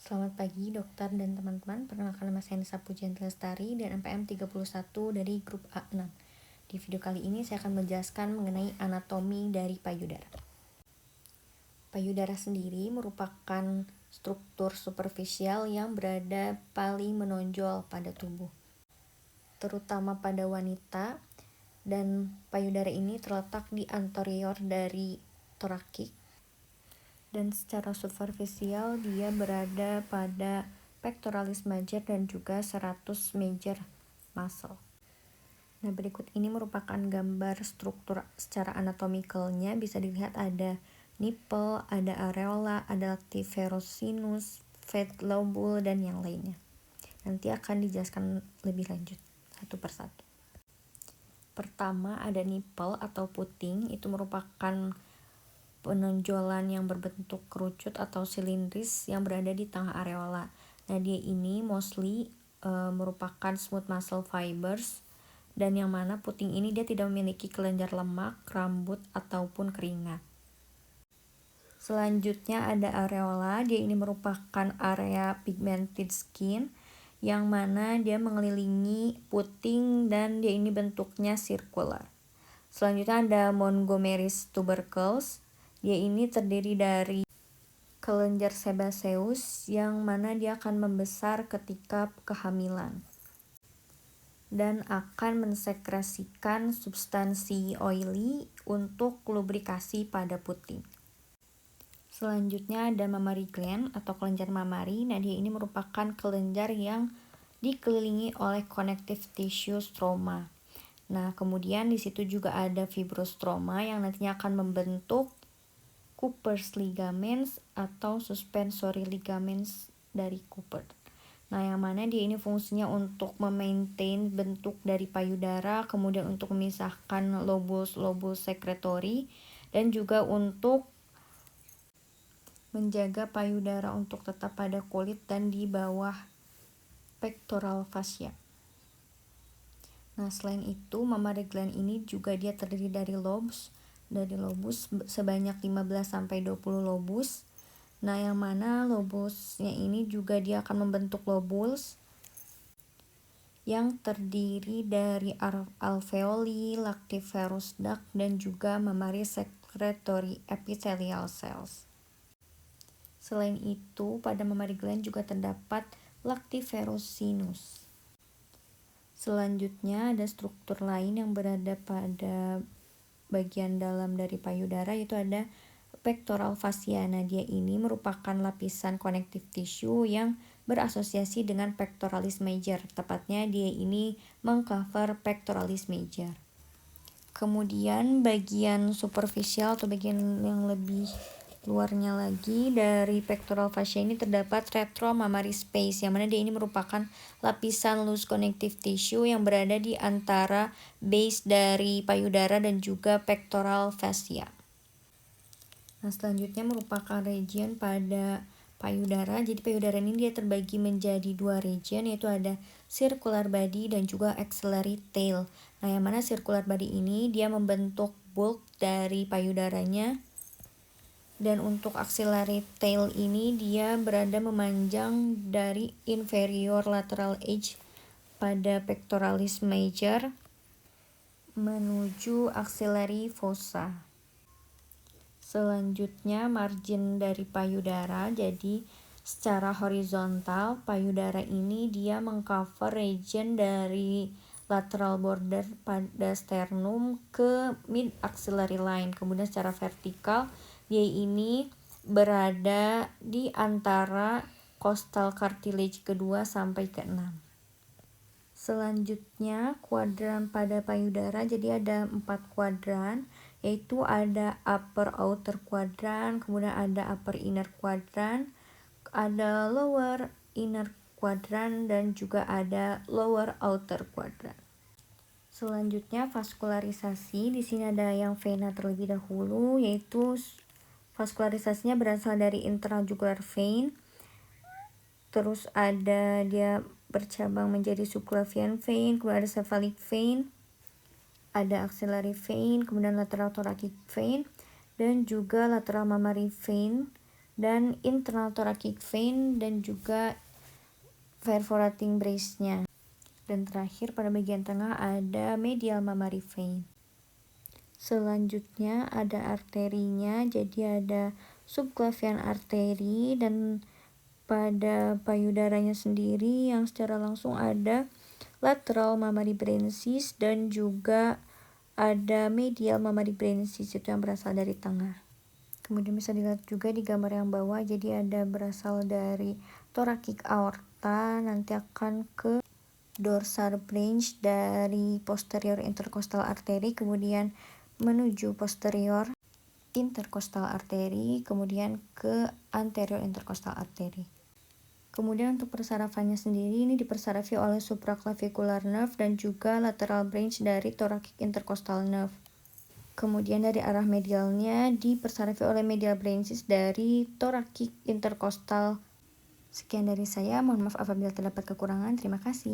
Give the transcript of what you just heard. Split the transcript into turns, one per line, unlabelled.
Selamat pagi dokter dan teman-teman, perkenalkan nama saya Nisa Pujianti Lestari dan NPM 31 dari grup A6. Di video kali ini saya akan menjelaskan mengenai anatomi dari payudara. Payudara sendiri merupakan struktur superficial yang berada paling menonjol pada tubuh, terutama pada wanita, dan payudara ini terletak di anterior dari torakik. Dan secara superficial dia berada pada pectoralis major dan juga serratus major muscle. Nah, berikut ini merupakan gambar struktur secara anatomikalnya. Bisa dilihat ada nipple, ada areola, ada lactiferosinus, fat lobule, dan yang lainnya. Nanti akan dijelaskan lebih lanjut satu persatu. Pertama ada nipple atau puting, itu merupakan penonjolan yang berbentuk kerucut atau silindris yang berada di tengah areola. Nah, dia ini mostly merupakan smooth muscle fibers, dan yang mana puting ini dia tidak memiliki kelenjar lemak, rambut, ataupun keringat. Selanjutnya ada areola, dia ini merupakan area pigmented skin yang mana dia mengelilingi puting dan dia ini bentuknya circular. Selanjutnya ada Montgomery's tubercles, dia ini terdiri dari kelenjar sebaceous yang mana dia akan membesar ketika kehamilan dan akan mensekresikan substansi oily untuk lubrikasi pada puting. Selanjutnya ada mammary gland atau kelenjar mamari. Nah, dia ini merupakan kelenjar yang dikelilingi oleh connective tissue stroma. Nah, kemudian di situ juga ada fibrostroma yang nantinya akan membentuk Cooper's ligaments atau suspensory ligaments dari Cooper. Nah, yang mana dia ini fungsinya untuk memaintain bentuk dari payudara, kemudian untuk memisahkan lobus secretory, dan juga untuk menjaga payudara untuk tetap pada kulit dan di bawah pectoral fascia. Nah, selain itu, mammary gland ini juga dia terdiri dari lobus sebanyak 15-20 lobus. Nah, yang mana lobusnya ini juga dia akan membentuk lobules yang terdiri dari alveoli, lactiferous duct, dan juga mammary secretory epithelial cells. Selain itu, pada mammary gland juga terdapat lactiferosinus. Selanjutnya ada struktur lain yang berada pada bagian dalam dari payudara, yaitu ada pectoral fascia. Nah, dia ini merupakan lapisan connective tissue yang berasosiasi dengan pectoralis major. Tepatnya dia ini mengcover pectoralis major. Kemudian bagian superficial atau bagian yang lebih luarnya lagi dari pectoral fascia ini terdapat retromammary space, yang mana dia ini merupakan lapisan loose connective tissue yang berada di antara base dari payudara dan juga pectoral fascia. Nah, selanjutnya merupakan region pada payudara. Jadi payudara ini dia terbagi menjadi dua region, yaitu ada circular body dan juga axillary tail. Nah, yang mana circular body ini dia membentuk bulk dari payudaranya, dan untuk axillary tail ini dia berada memanjang dari inferior lateral edge pada pectoralis major menuju axillary fossa. Selanjutnya margin dari payudara, jadi secara horizontal payudara ini dia mengcover region dari lateral border pada sternum ke mid axillary line. Kemudian secara vertikal dia ini berada di antara costal cartilage kedua sampai ke-6. Selanjutnya kuadran pada payudara, jadi ada 4 kuadran, yaitu ada upper outer quadrant, kemudian ada upper inner quadrant, ada lower inner quadrant, dan juga ada lower outer quadrant. Selanjutnya vaskularisasi, di sini ada yang vena terlebih dahulu, yaitu vaskularisasinya berasal dari intrajugular vein. Terus ada dia bercabang menjadi subclavian vein, kemudian ada cephalic vein, ada axillary vein, kemudian lateral thoracic vein, dan juga lateral mammary vein dan internal thoracic vein dan juga perforating brace-nya. Dan terakhir pada bagian tengah ada medial mammary vein. Selanjutnya ada arterinya, jadi ada subclavian artery, dan pada payudaranya sendiri yang secara langsung ada lateral mammary branches dan juga ada medial mammary branches, itu yang berasal dari tengah. Kemudian bisa dilihat juga di gambar yang bawah, jadi ada berasal dari thoracic aorta, nanti akan ke dorsal branch dari posterior intercostal artery, kemudian menuju posterior intercostal artery, kemudian ke anterior intercostal artery. Kemudian untuk persarafannya sendiri ini dipersarafi oleh supraclavicular nerve dan juga lateral branch dari thoracic intercostal nerve. Kemudian dari arah medialnya dipersarafi oleh medial branches dari thoracic intercostal. Sekian dari saya, mohon maaf apabila terdapat kekurangan. Terima kasih.